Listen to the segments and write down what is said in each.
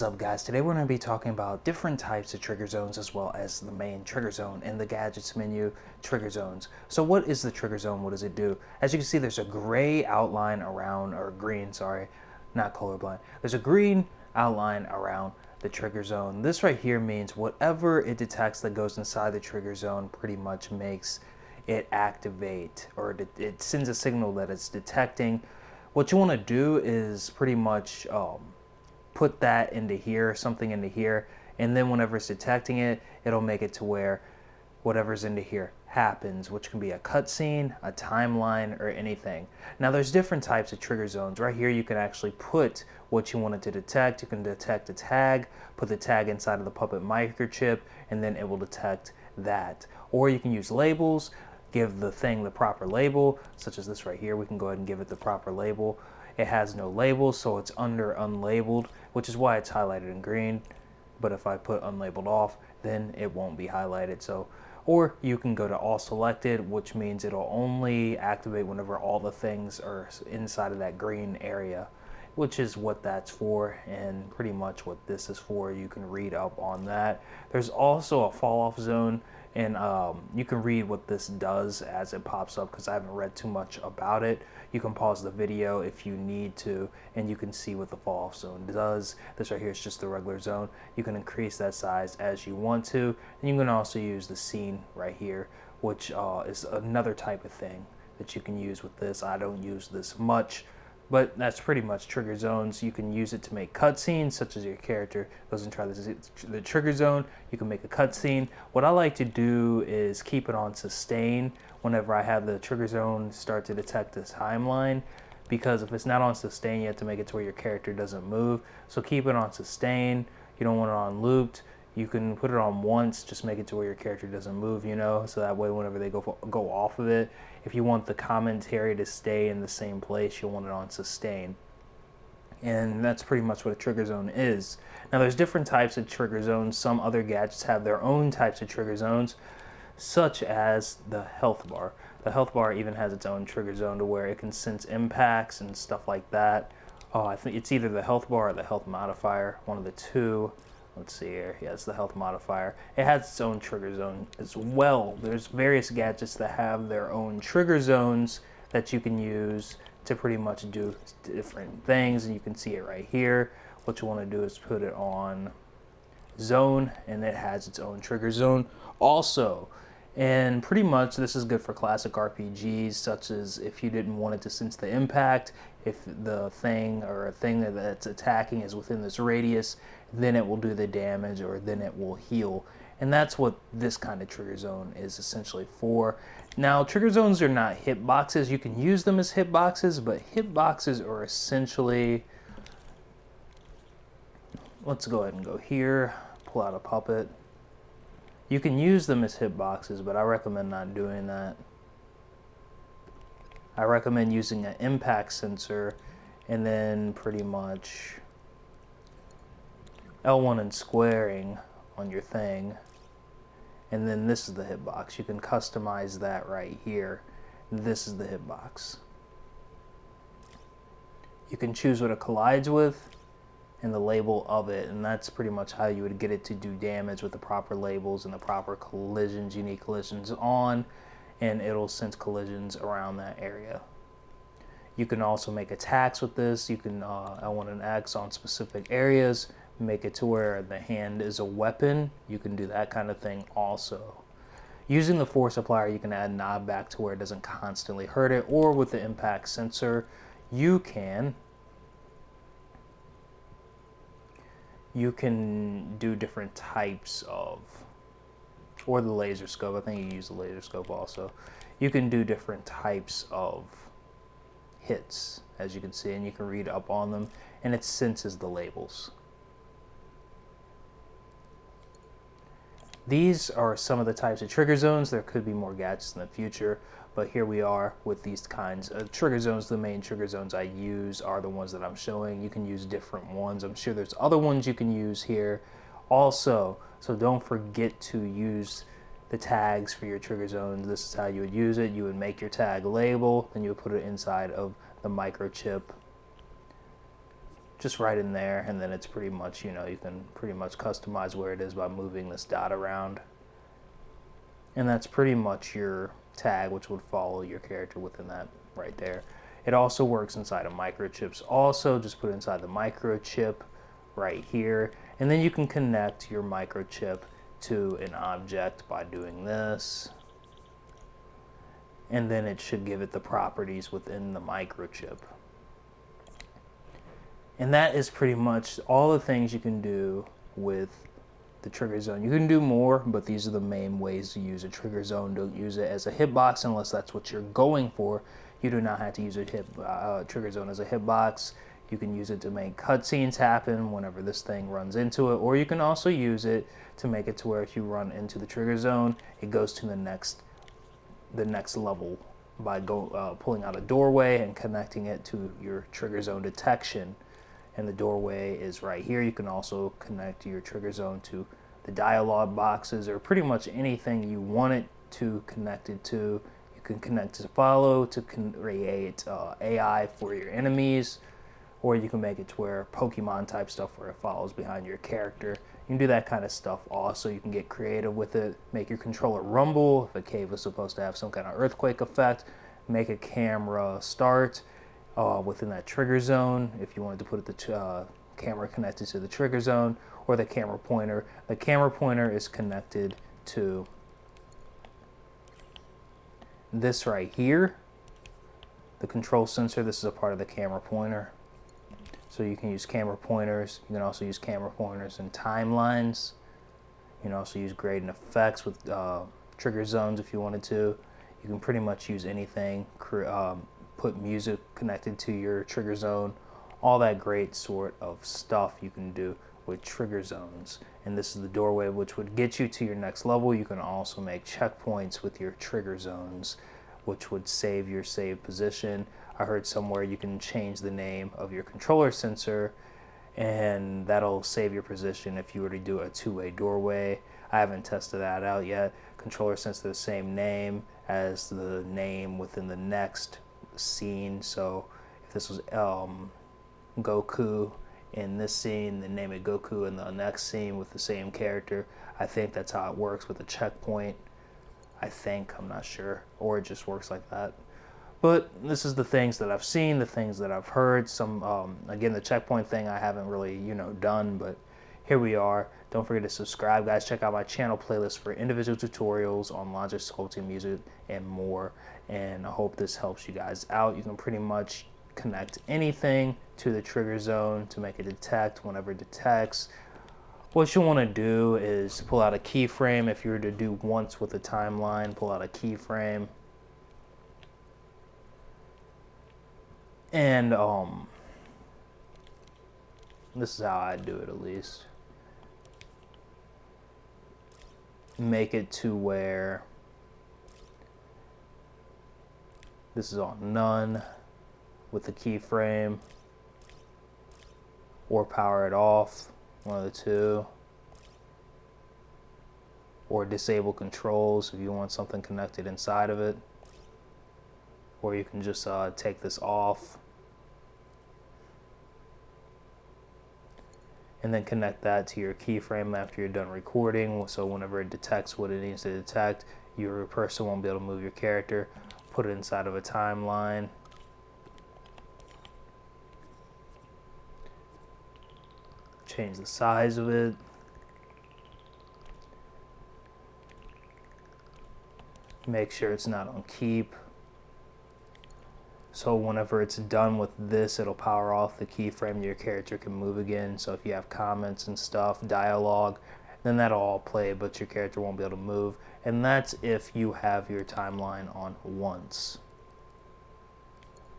What's up guys, today we're going to be talking about different types of trigger zones as well as the main trigger zone in the gadgets menu, trigger zones. So what is the trigger zone? What does it do? As you can see, there's a gray outline around, or green, sorry, not colorblind. There's a green outline around the trigger zone. This right here means whatever it detects that goes inside the trigger zone pretty much makes it activate, or it sends a signal that it's detecting. What you want to do is pretty much put that into here, something into here, and then whenever it's detecting it, it'll make it to where whatever's into here happens, which can be a cutscene, a timeline, or anything. Now there's different types of trigger zones. Right here you can actually put what you want it to detect. You can detect a tag, put the tag inside of the Puppet microchip, and then it will detect that. Or you can use labels, give the thing the proper label, such as this right here. We can go ahead and give it the proper label. It has no labels, so it's under unlabeled, which is why it's highlighted in green. But if I put unlabeled off, then it won't be highlighted. So, or you can go to all selected, which means it'll only activate whenever all the things are inside of that green area, which is what that's for, and pretty much what this is for. You can read up on that. There's also a fall off zone, and you can read what this does as it pops up, because I haven't read too much about it. You can pause the video if you need to, and you can see what the fall off zone does. This right here is just the regular zone. You can increase that size as you want to, and you can also use the scene right here, which is another type of thing that you can use with this. I don't use this much, but that's pretty much trigger zones. You can use it to make cutscenes, such as your character goes and tries the trigger zone. You can make a cutscene. What I like to do is keep it on sustain whenever I have the trigger zone start to detect the timeline, because if it's not on sustain, you have to make it to where your character doesn't move. So keep it on sustain. You don't want it on looped. You can put it on once, just make it to where your character doesn't move, so that way whenever they go off of it, if you want the commentary to stay in the same place, you'll want it on sustain. And that's pretty much what a trigger zone is. Now there's different types of trigger zones. Some other gadgets have their own types of trigger zones, such as the health bar. The health bar even has its own trigger zone to where it can sense impacts and stuff like that. I think it's either the health bar or the health modifier, one of the two. Let's see here. Yeah, it's the health modifier. It has its own trigger zone as well. There's various gadgets that have their own trigger zones that you can use to pretty much do different things, and you can see it right here. What you want to do is put it on zone, and it has its own trigger zone also. And pretty much this is good for classic RPGs, such as if you didn't want it to sense the impact, if the thing or a thing that's attacking is within this radius, then it will do the damage, or then it will heal. And that's what this kind of trigger zone is essentially for. Now, trigger zones are not hitboxes. You can use them as hitboxes, but hitboxes are essentially, let's go ahead and go here, pull out a puppet. You can use them as hitboxes, but I recommend not doing that. I recommend using an impact sensor, and then pretty much L1 and squaring on your thing. And then this is the hitbox. You can customize that right here. This is the hitbox. You can choose what it collides with and the label of it, and that's pretty much how you would get it to do damage with the proper labels and the proper collisions. You need collisions on, and it'll sense collisions around that area. You can also make attacks with this. You can L1 and X on specific areas, make it to where the hand is a weapon. You can do that kind of thing also. Using the force applier, you can add knob back to where it doesn't constantly hurt it, or with the impact sensor, you can do different types of, or the laser scope. I think you use the laser scope also. You can do different types of hits, as you can see, and you can read up on them, and it senses the labels. These are some of the types of trigger zones. There could be more gadgets in the future, but here we are with these kinds of trigger zones. The main trigger zones I use are the ones that I'm showing. You can use different ones. I'm sure there's other ones you can use here also. So don't forget to use the tags for your trigger zones. This is how you would use it. You would make your tag label, then you would put it inside of the microchip just right in there, and then it's pretty much, you know, you can pretty much customize where it is by moving this dot around. And that's pretty much your tag, which would follow your character within that right there. It also works inside of microchips. Also, just put it inside the microchip right here, and then you can connect your microchip to an object by doing this, and then it should give it the properties within the microchip. And that is pretty much all the things you can do with the trigger zone. You can do more, but these are the main ways to use a trigger zone. Don't use it as a hitbox unless that's what you're going for. You do not have to use a trigger zone as a hitbox. You can use it to make cutscenes happen whenever this thing runs into it, or you can also use it to make it to where if you run into the trigger zone, it goes to the next level by pulling out a doorway and connecting it to your trigger zone detection. And the doorway is right here. You can also connect your trigger zone to the dialogue boxes or pretty much anything you want it to connect it to. You can connect to follow to create AI for your enemies, or you can make it to where Pokemon type stuff where it follows behind your character. You can do that kind of stuff also. You can get creative with it, make your controller rumble. If a cave was supposed to have some kind of earthquake effect, make a camera start within that trigger zone if you wanted to put the camera connected to the trigger zone, or the camera pointer. The camera pointer is connected to this right here, the control sensor. This is a part of the camera pointer. So you can use camera pointers. You can also use camera pointers in timelines. You can also use gradient effects with trigger zones if you wanted to. You can pretty much use anything. Put music connected to your trigger zone. All that great sort of stuff you can do with trigger zones. And this is the doorway which would get you to your next level. You can also make checkpoints with your trigger zones, which would save your save position. I heard somewhere you can change the name of your controller sensor, and that'll save your position if you were to do a two-way doorway. I haven't tested that out yet. Controller sensor the same name as the name within the next scene. So if this was Goku in this scene, then name it Goku in the next scene with the same character. I think that's how it works with a checkpoint. I think, I'm not sure, or it just works like that. But this is the things that I've seen, the things that I've heard. Some again, the checkpoint thing I haven't really done, but here we are. Don't forget to subscribe, guys. Check out my channel playlist for individual tutorials on logic, sculpting, music, and more. And I hope this helps you guys out. You can pretty much connect anything to the trigger zone to make it detect whenever it detects. What you want to do is pull out a keyframe. If you were to do once with a timeline, pull out a keyframe. And this is how I do it, at least. Make it to where this is on none with the keyframe, or power it off, one of the two, or disable controls if you want something connected inside of it, or you can just take this off and then connect that to your keyframe after you're done recording. So whenever it detects what it needs to detect, your person won't be able to move your character. Put it inside of a timeline. Change the size of it. Make sure it's not on keep. So whenever it's done with this, it'll power off the keyframe. Your character can move again. So if you have comments and stuff, dialogue, then that'll all play, but your character won't be able to move. And that's if you have your timeline on once.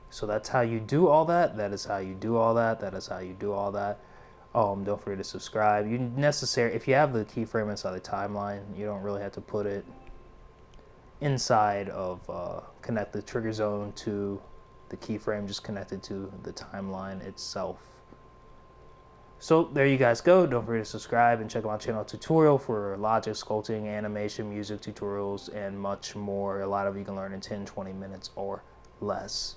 So that's how you do all that. That is how you do all that. That is how you do all that. Don't forget to subscribe. If you have the keyframe inside the timeline, you don't really have to put it inside of connect the trigger zone to the keyframe, just connected to the timeline itself. So there you guys go. Don't forget to subscribe and check out my channel tutorial for logic, sculpting, animation, music tutorials, and much more. A lot of you can learn in 10-20 minutes or less.